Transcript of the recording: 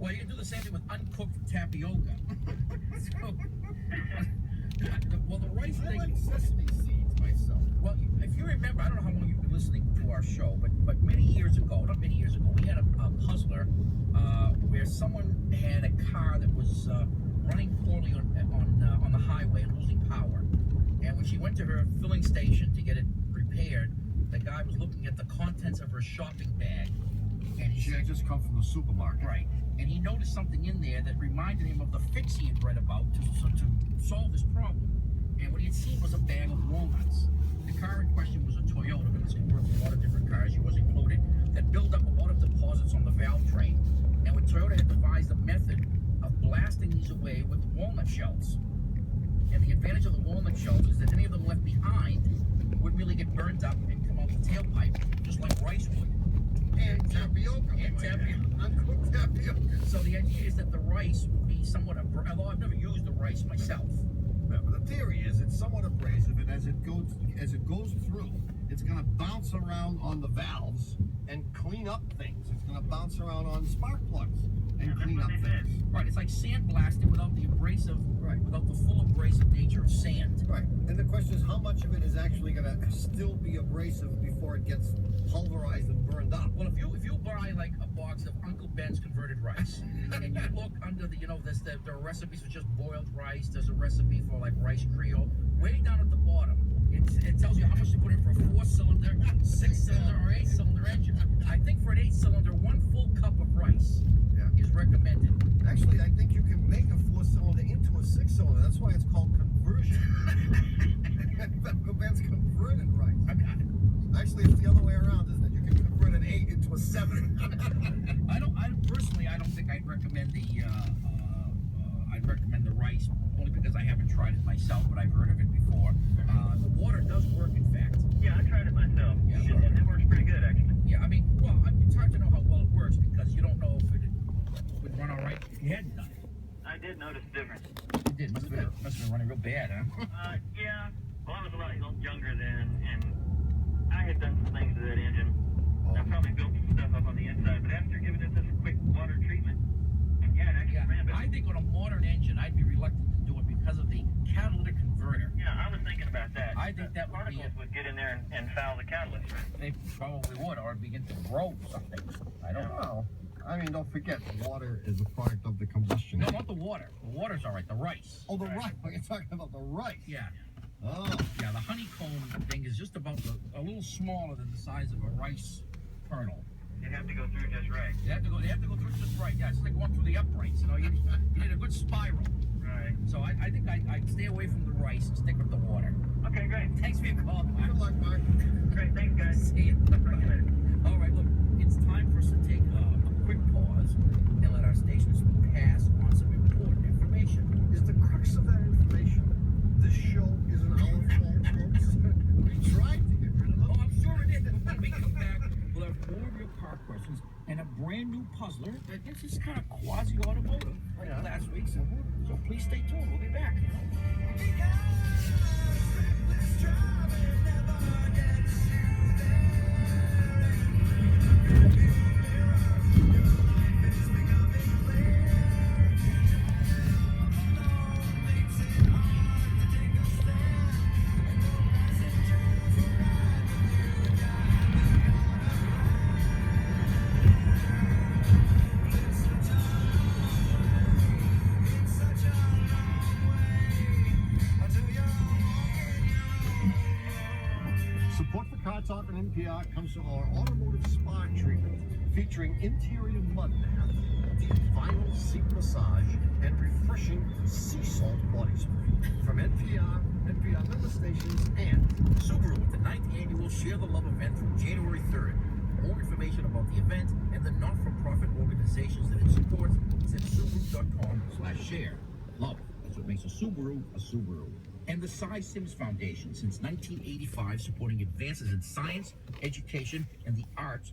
Well, you can do the same thing with uncooked tapioca. So, well, the rice I thing. like sesame seeds myself. Well, if you remember, I don't know how long you've been listening to our show, but many years ago, not many years ago, we had a puzzler where someone had a car that was running poorly on the highway and losing power. And when she went to her filling station to get it repaired, the guy was looking at the contents of her shopping bag. And She had just come from the supermarket. right, and he noticed something in there that reminded him of the fix he had read about to solve this problem. And what he had seen was a bag of walnuts. The car in question was a Toyota, but it's can work with a lot of different cars, yours included, that build up a lot of deposits on the valve train. And what Toyota had devised a method of blasting these away with walnut shells. And the advantage of the walnut shells is that any of them left behind would really get burned up and come out the tailpipe, just like rice would. And tapioca. And tapioca. Uncooked tapioca. So the idea is that the rice will be somewhat, although I've never used the rice myself. Yeah, but the theory is it's somewhat abrasive, and as it goes through, it's going to bounce around on the valves and clean up things. It's going to bounce around on spark plugs and clean up things. Right, it's like sandblasting without the without the full abrasive nature of sand. Right. And the question is, how much of it is actually going to still be abrasive before it gets pulverized and burned up? Well, if you buy like a box of Uncle Ben's converted rice, and you look under there are recipes for just boiled rice. There's a recipe for like rice Creole. Way down at the bottom, it tells you how much to put in for a 4-cylinder, 6-cylinder, or 8-cylinder engine. I think for an 8-cylinder, 1 full cup of rice is recommended. Actually, I think you can make a 4-cylinder into a 6-cylinder. That's why it's called conversion. That's converted rice. Actually, it's the other way around, isn't it? You can convert an 8 into a 7. I don't think I'd recommend the rice, only because I haven't tried it myself, but I've heard of it before. The water does work, in fact. Yeah, I tried it myself. Yeah, It works pretty good, actually. Yeah, it's hard to know how well it works because you don't know if it would run all right if you hadn't done it. I did notice a difference. It did. Must have been running real bad, huh? Yeah. Well, I was a lot younger then, and I had done some things to that engine. I probably built some stuff up on the inside, but after giving it this quick water treatment, it actually ran better. I think on a modern engine, I'd be reluctant to do it because of the catalytic converter. Yeah, I was thinking about that. I think that would be particles would get in there and foul the catalyst. They probably would, or begin to grow something. I don't know. I mean, don't forget, water is a product of the combustion. No, not the water. The water's all right. The rice. Oh, the rice. You're talking about the rice. Yeah. Oh. Yeah, the honeycomb thing is just about a little smaller than the size of a rice kernel. You have to go through just right. They have to go through just right. Yeah, it's like going through the uprights. You need a good spiral. Right. So I think I'd stay away from the rice and stick with the water. Okay, great. Thanks for your call, Mark. Good luck, Mark. Great, thanks, guys. See you. Talk to you later. All right, look, it's time for us to take a quick pause and let our stations pass on some important information. Is the crux of that information, this show isn't our fault, folks? We tried to get rid of them. Oh, I'm sure it is. But when we come back, we'll have more of your car questions and a brand new puzzler that is kind of quasi-automotive, like last week's. So please stay tuned. We'll be back. Support for Car Talk and NPR comes from our automotive spa treatment, featuring interior mud bath, deep vinyl seat massage, and refreshing sea salt body spray. From NPR, NPR member stations, and Subaru with the 9th annual Share the Love event from January 3rd. More information about the event and the not-for-profit organizations that it supports is at Subaru.com/share. Love, that's what makes a Subaru a Subaru. And the Cy Sims Foundation, since 1985, supporting advances in science, education, and the arts